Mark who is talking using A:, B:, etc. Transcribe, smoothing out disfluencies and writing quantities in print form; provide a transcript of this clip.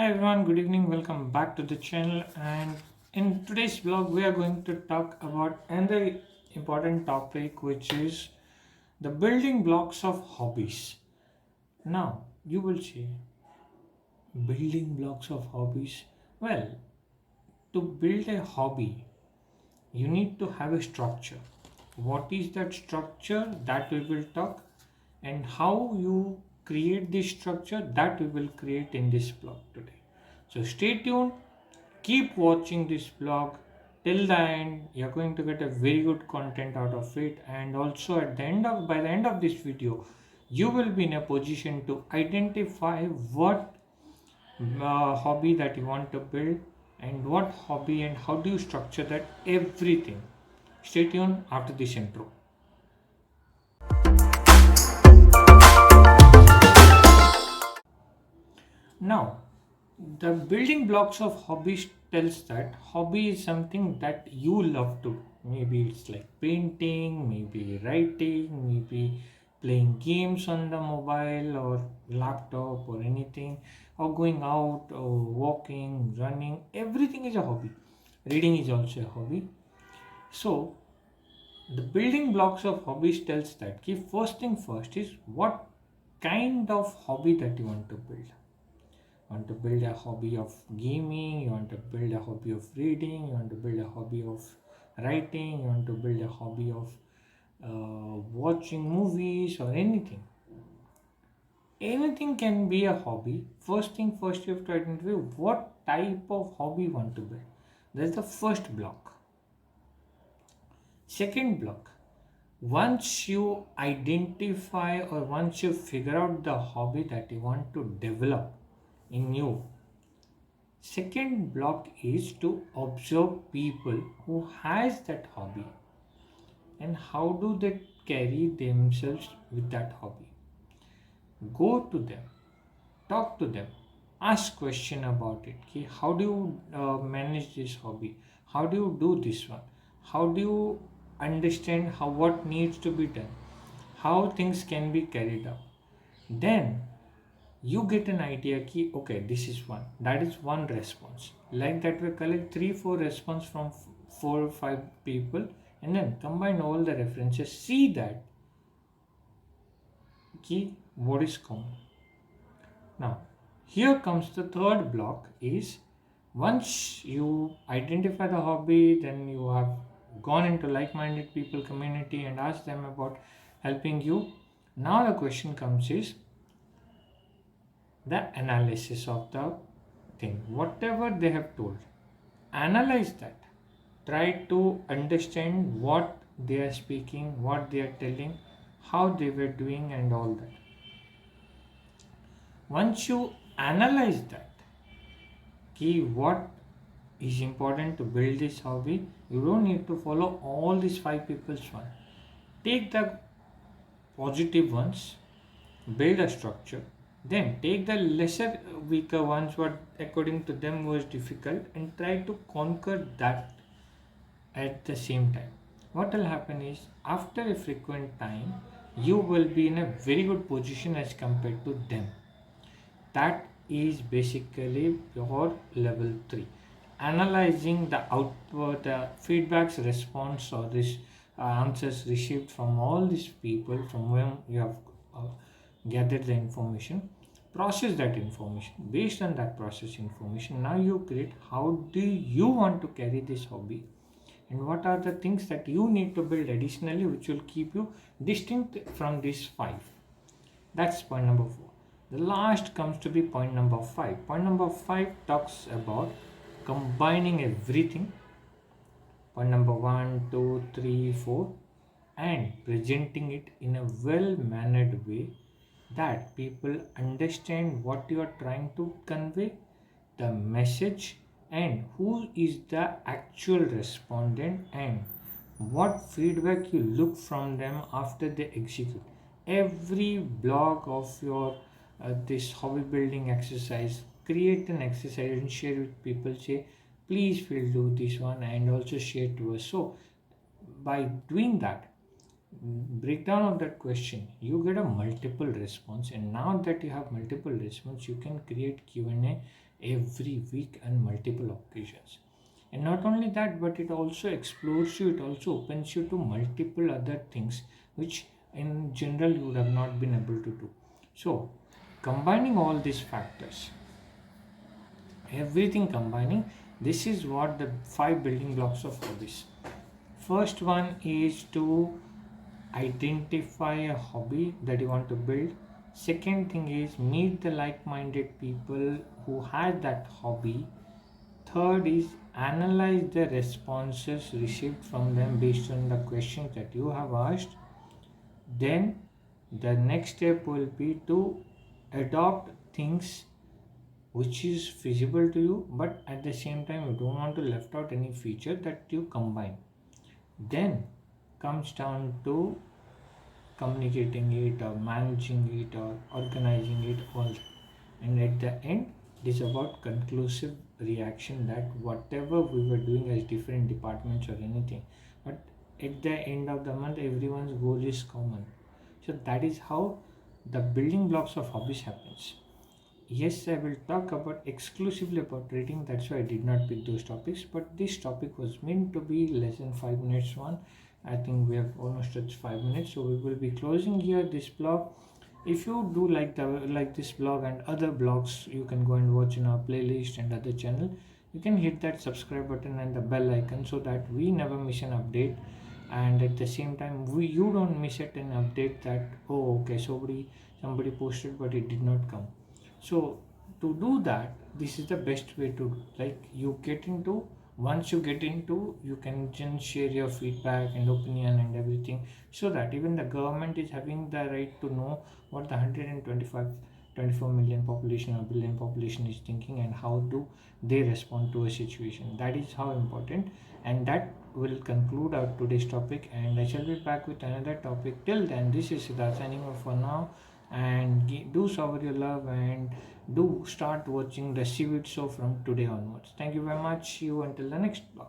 A: Hi everyone, good evening. Welcome back to the channel. And in today's vlog, we are going to talk about another important topic, which is the building blocks of hobbies. Now, you will say, building blocks of hobbies. Well, to build a hobby, you need to have a structure. What is that structure? That we will talk, and how you create this structure, that we will create in this vlog today. So stay tuned, keep watching this vlog till the end. You're going to get a very good content out of it, and also at the end of by the end of this video, you will be in a position to identify what hobby that you want to build, and what hobby, and how do you structure that, everything. Stay tuned after this intro. Now, the building blocks of hobbies tells that hobby is something that you love to do. Maybe it's like painting, maybe writing, maybe playing games on the mobile or laptop or anything, or going out or walking, running. Everything is a hobby. Reading is also a hobby. So, the building blocks of hobbies tells that first thing first is what kind of hobby that you want to build. Want to build a hobby of gaming, you want to build a hobby of reading, you want to build a hobby of writing, you want to build a hobby of watching movies, or anything can be a hobby. First thing first, you have to identify what type of hobby you want to build. That's the first block. Second block, once you identify or once you figure out the hobby that you want to develop in you, second block is to observe people who has that hobby, and how do they carry themselves with that hobby. Go to them, talk to them, ask question about it. Okay, how do you manage this hobby? How do you do this one? How do you understand how what needs to be done? How things can be carried out? Then you get an idea ki okay, this is one, that is one response. Like that, we collect 3 4 response from 4 or 5 people, and then combine all the references, see that ki what is common. Now here comes the third block is, once you identify the hobby, then you have gone into like-minded people community and asked them about helping you. Now the question comes is the analysis of the thing. Whatever they have told, analyze that. Try to understand what they are speaking, what they are telling, how they were doing, and all that. Once you analyze that, what is important to build this hobby, you don't need to follow all these 5 people's one. Take the positive ones, build a structure, then take the lesser weaker ones, what according to them was difficult, and try to conquer that at the same time. What will happen is, after a frequent time, you will be in a very good position as compared to them. That is basically your level 3. Analyzing the output, the feedbacks, response, or this answers received from all these people from whom you have uh, gathered the information. Process that information. Based on that process information, now you create how do you want to carry this hobby, and what are the things that you need to build additionally which will keep you distinct from these 5. That's point number 4. The last comes to be point number 5. Point number 5 talks about combining everything. Point number 1, 2, 3, 4, and presenting it in a well mannered way that people understand what you are trying to convey, the message, and who is the actual respondent, and what feedback you look from them after they execute. Every block of your this hobby building exercise, create an exercise and share with people. Say, please feel do this one and also share to us. So by doing that breakdown of that question, you get a multiple response, and now that you have multiple response, you can create Q&A every week and multiple occasions. And not only that, but it also explores you, it also opens you to multiple other things which in general you would have not been able to do. So, combining all these factors, everything combining, this is what the five building blocks of hobbies. First one is to identify a hobby that you want to build. Second thing is meet the like-minded people who have that hobby. Third is analyze the responses received from them based on the questions that you have asked. Then the next step will be to adopt things which is feasible to you, but at the same time you don't want to left out any feature that you combine. Then comes down to communicating it or managing it or organizing it all. And at the end, it is about conclusive reaction that whatever we were doing as different departments or anything, but at the end of the month, everyone's goal is common. So that is how the building blocks of hobbies happens. Yes, I will talk about exclusively about reading. That's why I did not pick those topics. But this topic was meant to be less than 5 minutes one. I think we have almost touched 5 minutes, so we will be closing here this blog. If you do like this blog and other blogs, you can go and watch in our playlist and other channel. You can hit that subscribe button and the bell icon so that we never miss an update. And at the same time, you don't miss it an update that, oh okay, somebody posted but it did not come. So to do that, this is the best way to, like, you get into, once you get into, you can just share your feedback and opinion and everything, so that even the government is having the right to know what the 24 million population or billion population is thinking and how do they respond to a situation. That is how important. And that will conclude our today's topic, and I shall be back with another topic. Till then, this is Siddharth signing off for now. And do shower your love and do start watching the seaweed show from today onwards. Thank you very much. See you until the next vlog.